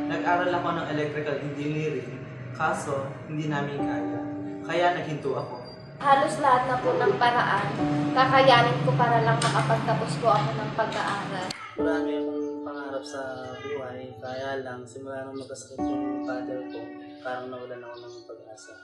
Nag-aral ako ng electrical engineering, kaso hindi namin kaya. Kaya naghinto ako. Halos lahat na po ng paraan, kakayanin ko para lang makapagtapos po ako ng pag-aaral. Marami akong pangarap sa buhay, kaya lang simula nung magkasakit yung father ko, parang nawalan ako ng pag-asa.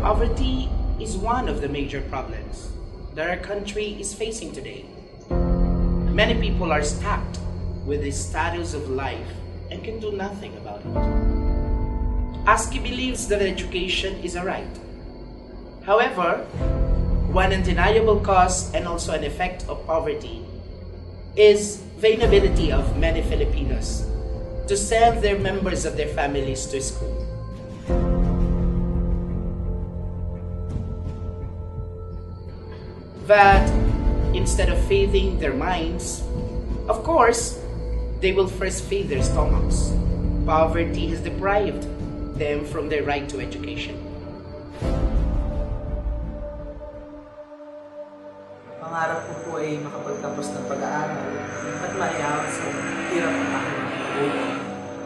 Poverty is one of the major problems that our country is facing today. Many people are stuck with the status of life and can do nothing about it. ASCII believes that education is a right. However, one undeniable cause and also an effect of poverty is the inability of many Filipinos to send their members of their families to school. That instead of feeding their minds, of course, they will first feed their stomachs. Poverty has deprived them from their right to education. Pangarap ko po ay makapagtapos ng pag-aaral at maiangat sa hirap ng aking buhay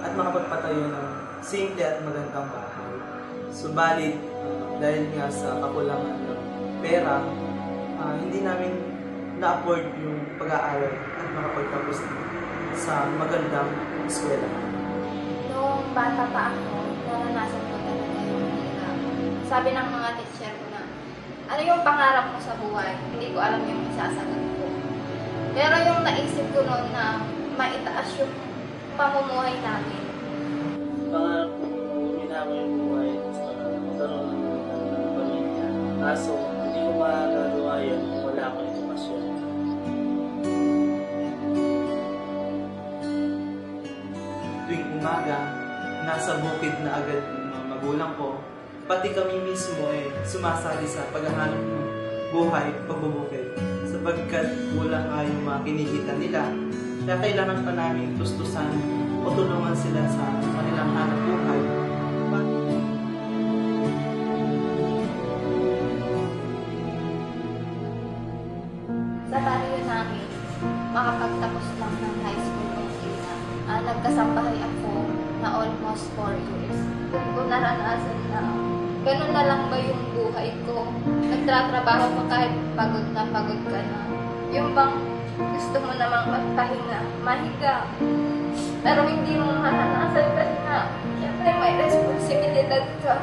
at makapagpatayo ng simple at magandang bahay. Subalit, dahil nga sa kakulangan ng pera, hindi namin na-afford yung pag-aaral at makapagtapos sa magandang eskwela. Noong bata pa ako, naranasan ko talaga yung hirap. Sabi ng mga teacher ko na, ano yung pangarap mo sa buhay? Hindi ko alam yung isasagot ko. Pero yung naisip ko noon na maitaas yung pamumuhay namin. Pangarap ko, ginagawa yung buhay sa magkaroon ng pamilya. Kaso, hindi ko magagawa yun kung wala akong edukasyon. Tuwing umaga, nasa bukid na agad yung mga magulang ko, pati kami mismo ay sumasali sa paghahanap ng buhay, pagbubukid, sapagkat kulang nga yung mga kinikita nila. Kaya kailangan pa namin tustusan o tulungan sila sa kanilang hanap buhay. Sa barrio namin, makapagtapos lang ng high school nung una. Nagkasambahay ako na almost 4 years. Doon ko naranasan na ganun na lang ba yung buhay ko. Nagtratrabaho ka kahit pagod ka na. Yung bang gusto mo namang magpahinga, mahiga. Pero hindi mo maranasan kasi nga, syempre may responsibilidad ka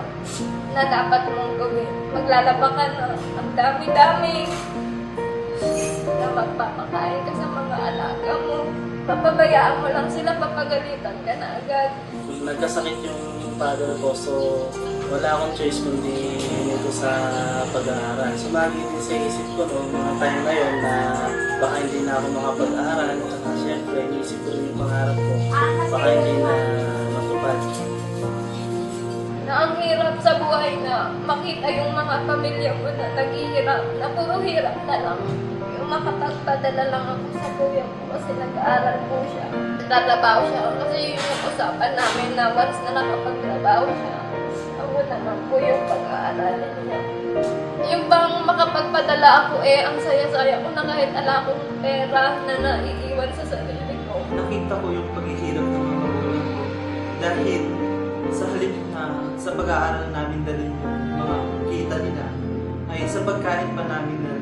na dapat mong gawin. Maglalaba ka na, ang dami-dami na magpapakain ka sa mga alaga mo. Papabayaan mo lang sila, papagalitan ka na agad. Nagkasakit yung father ko, so wala akong choice kundi ito sa pag-aaral. So lagi din sa isip ko noong mga time na yun na baka hindi na ako makapag-aaral. At syempre, inisip ko rin yung pangarap ko. Baka hindi na matupad. Na ang hirap sa buhay na makita yung mga pamilya mo na naghihirap, na puro hirap na lang. Yung makapagpadala lang ako sa kuya ko kasi nag-aaral po siya. Nagtatrabaho siya kasi yung usapan namin na once na nakapagtrabaho siya, ako naman po yung pag-aaralin niya. Yung bang makapagpadala ako ang saya-saya ko na kahit ala akong pera na naiiwan sa sarili ko. Nakita ko yung paghihirap ng mga magulang ko dahil sa halip na sa pag-aaral namin dalhin yung mga kita nila ay sa pagkain pa namin na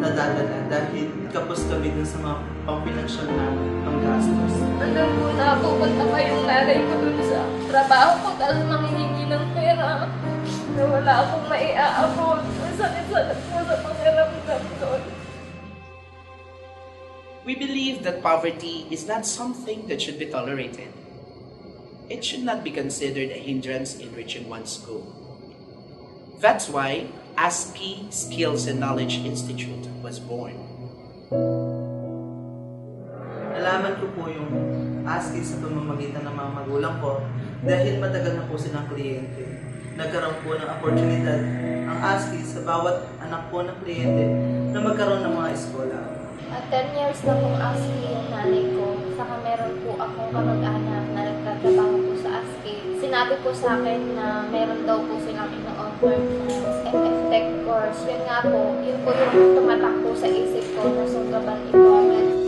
nadadala dahil kapos kami dun sa mga pang-financial na panggastos. Alam ko na pupunta pa yung nanay ko dun sa trabaho ko dahil manghihingi ng pera na wala akong maiaabot. Sakit-sakit po sa pakiramdam doon. We believe that poverty is not something that should be tolerated. It should not be considered a hindrance in reaching one's goal. That's why ASCII Skills and Knowledge Institute was born. nalaman ko po yung ASCII sa pamamagitan ng mga magulang ko dahil matagal na po silang kliyente. Nagkaroon po ng oportunidad ang ASCII sa bawat anak po ng kliyente na magkaroon ng mga eskola. At 10 years na pong ASCII yung nanay ko. Saka meron po akong kamag-anak na nagtatrabaho po sa ASCII. Sinabi po sa akin na meron daw po silang ino-offer na MF Tech course. Yun nga po, yun po yung tumatak po sa isip ko na sobrang enrollment.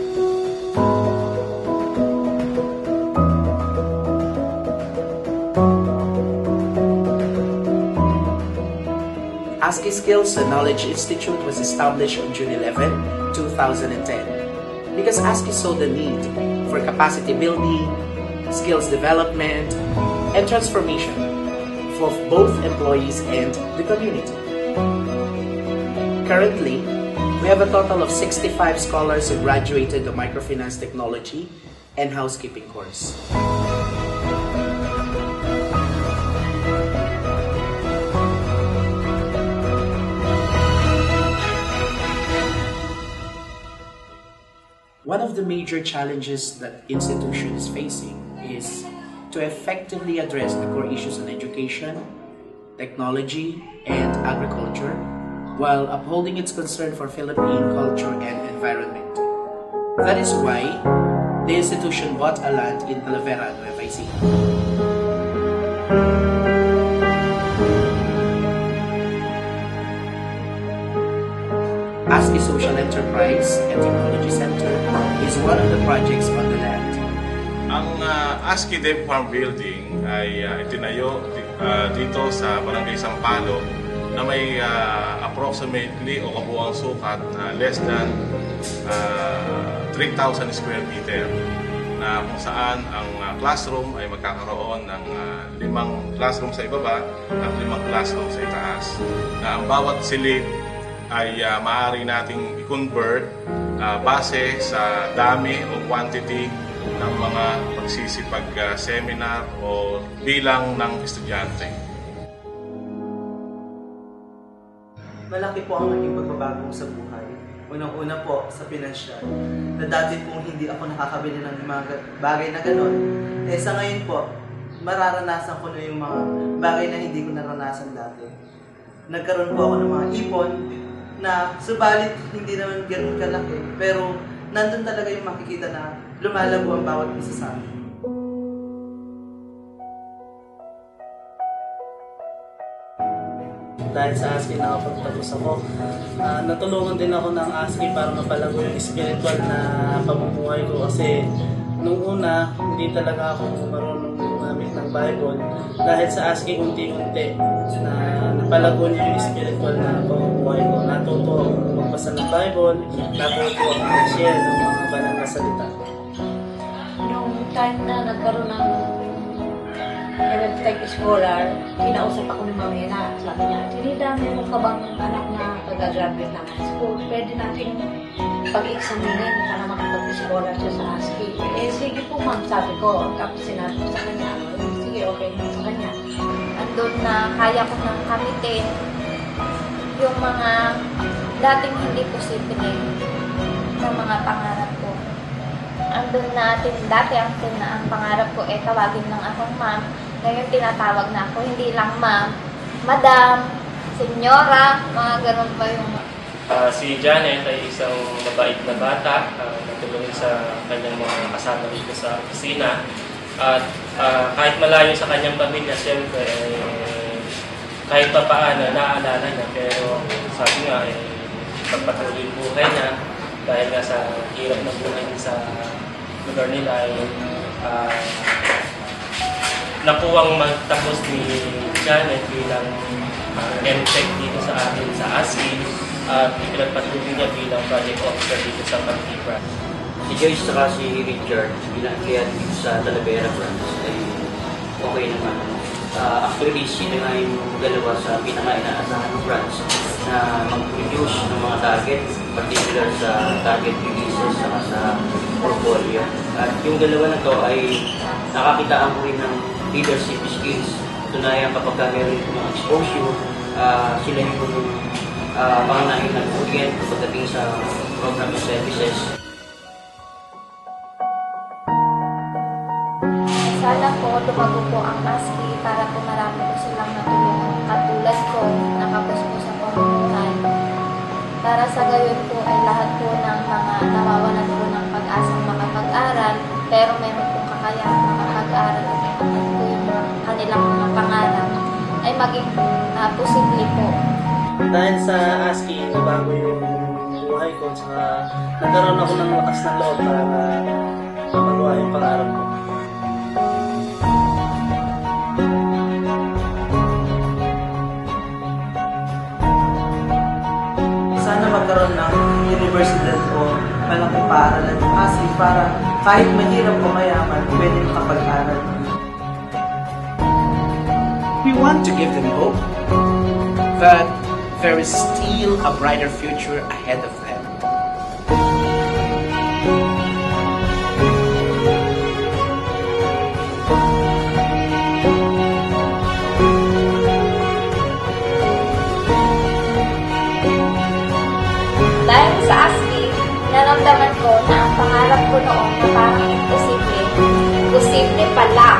ASCII Skills and Knowledge Institute was established on June 11, 2010 because ASCII saw the need for capacity building, skills development, and transformation for both employees and the community. Currently, we have a total of 65 scholars who graduated the Microfinance Technology and Housekeeping course. One of the major challenges that institution is facing is to effectively address the core issues on education, technology, and agriculture while upholding its concern for Philippine culture and environment. That is why the institution bought a land in Talavera, Nueva Ecija. ASCII Social Enterprise and Technology Center is one of the projects on the land. Ang ASCII Dev Farm Building ay itinayo dito sa Barangay Sampalo na may approximately o kabuuang sukat na less than 3,000 square meter na kung saan ang classroom ay magkakaroon ng 5 classroom sa ibaba at 5 classroom sa itaas. Na ang bawat silid ay maaari nating i-convert base sa dami o quantity ng mga magsisipag-seminar o bilang ng estudyante. Malaki po ang naging pagbabago sa buhay. Unang-una po sa pinansyal, na dati pong hindi ako nakakabili ng mga bagay na gano'n. Sa ngayon po, mararanasan ko na yung mga bagay na hindi ko naranasan dati. Nagkaroon po ako ng mga ipon, na subalit hindi naman gano'n kalaki, pero nandun talaga yung makikita na lumalabo ang bawat isa sa amin. Dahil sa ASCII nakapagtapos ako, natulungan din ako ng ASCII para mapalago yung spiritual na pamumuhay ko kasi nung una, hindi talaga ako marunong gumamit ng Bible. Dahil sa ASCII, unti-unti na napalago niya yung spiritual na pamumuhay ko. Natuto ako magbasa ng Bible, natuto ako mag-share ng mga banal na salita. Nung time na nagkaroon ng Tech Scholar, kinausap ako ni Mami na sabi niya, Trinita, meron ka bang anak na pag-graduate ng high school? Pwede natin pag-examinin para makapag-scholar siya sa ASCII. Sige po ma'am, sabi ko. Tapos sinabi ko sa kanya, sige, okay lang sa kanya. Andun na kaya ko nang kamitin yung mga dating hindi posible ng mga pangarap ko. Andun natin, dati ang pangarap ko tawagin lang akong ma'am. Ngayon tinatawag na ako, hindi lang ma'am, madam, senyora, mga ganun pa yung... Si Janet ay isang mabait na bata, natulungin sa kanyang mga kasama dito sa opisina. At kahit malayo sa kanyang pamilya, siyempre, kahit pa paano, naaalala niya. Pero sabi nga, pagpatuloy yung buhay niya, dahil nga sa hirap ng buhay niya sa lugar nila, ay nakuwang magtapos ni Janet bilang MTech dito sa atin sa ASCII at ipinagpatuloy niya bilang project officer dito sa Pantibra. Si Joyce saka si Richard bilang empleyado dito sa Talavera branch ay okay naman. Actually, sila nga yung dalawa sa pinaka-inaasahan ng branch na mag-produce ng mga target, particular sa target releases saka sa portfolio. At yung dalawa na to ay nakakitaan ko rin ng leadership skills. Tunayan kapag meron mga exposure, sila yung pangunahin ng orient pagdating sa program and services. lumago po ang ASCII para po marami po silang natulungan katulad ko, nakapos po sa pamumuhay. Para sa gayon po ay lahat po ng mga nawawalan po ng pag-asang makapag-aral, pero meron pong kakayahan makapag-aral at ipatid po yung kanilang mga pangarap ay maging posible po. Dahil sa ASCII, nabago yung buhay ko, tsaka nagkaroon ako ng lakas ng loob para magawa yung pangarap ko. Sana magkaroon ng universidad o malaking paaralan ng ASCII para kahit mahirap o mayaman, pwede makapag-aral. We want to give them hope that there is still a brighter future ahead of them. Dahil sa ASCII, naramdaman ko na ang pangarap ko noon na parang imposible, posible pala.